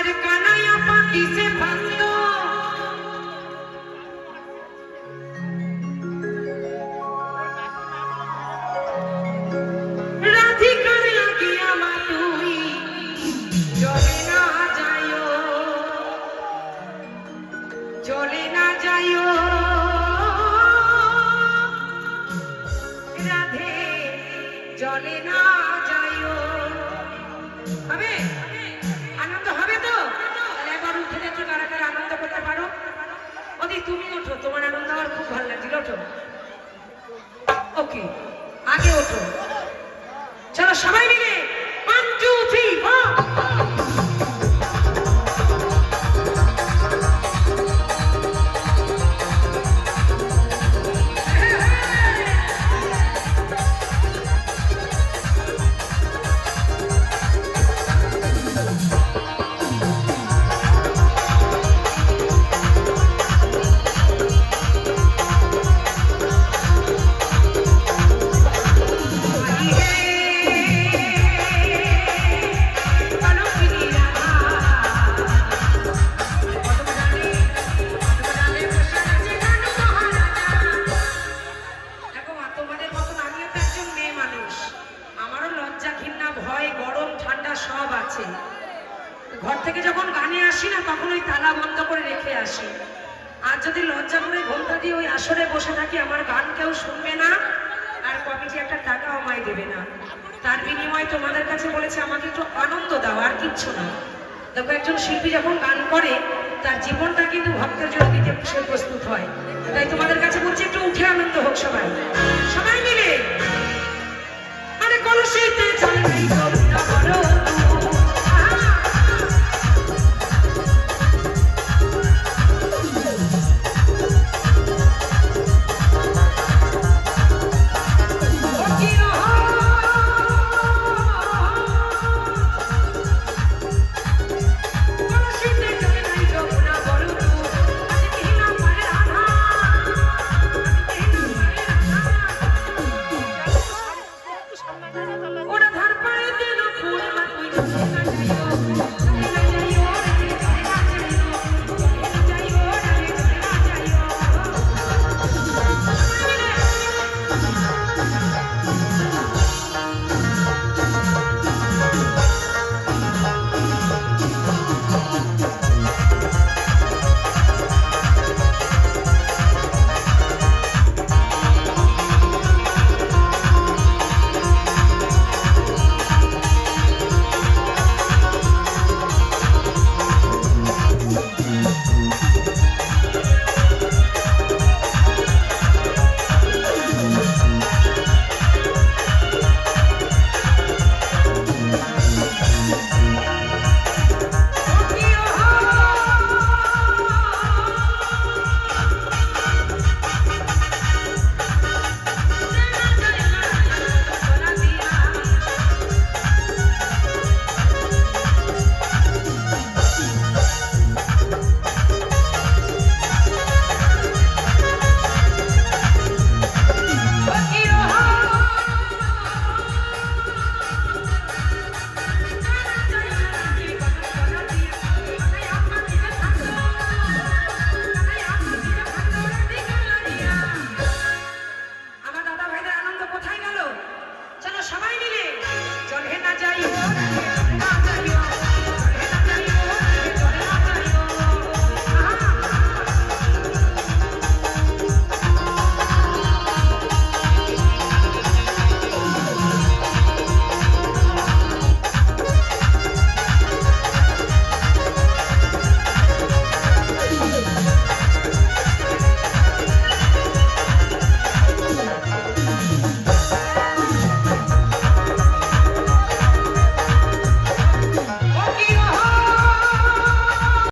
अरे कान्हैया पाखी से फंसो राधिकार लागिया मातुई चले ना जायो चले ना जायो राधे चले ना जायो हमें आनंद হবে তো তাহলে একবার উঠে দেখো কারা কারা আনন্দ করতে পারো ওদি তুমি ওঠো তোমার আনন্দ আমার খুব ভালো লাগছিল ওঠো ওকে আগে ওঠো চলো সবাই মিলে 1 2 3 4 घर থেকে যখন গানে আসি না তখন ওই তালা বন্ধ করে রেখে আসি আর যদি লজ্জা করে ঘোমটা দিয়ে ওই আসরে বসে থাকি আমার গান কেউ শুনবে না আর কমিটি একটা টাকা আমায় দেবে না তার বিনিময়ে তোমাদের কাছে বলেছে আমাকে একটু আনন্দ দাও আর কিচ্ছু না দেখো একজন শিল্পী যখন গান করে তার জীবনটা কিন্তু ভক্তের জন্য দিতে সে প্রস্তুত হয় তাই তোমাদের কাছে বলছি একটু উঠে আনন্দ হোক সবাই সবাই মিলে আরে কলসিতে চলে নাই করুণা করো ওরা ধার পায়ে দিল ফুল না তুই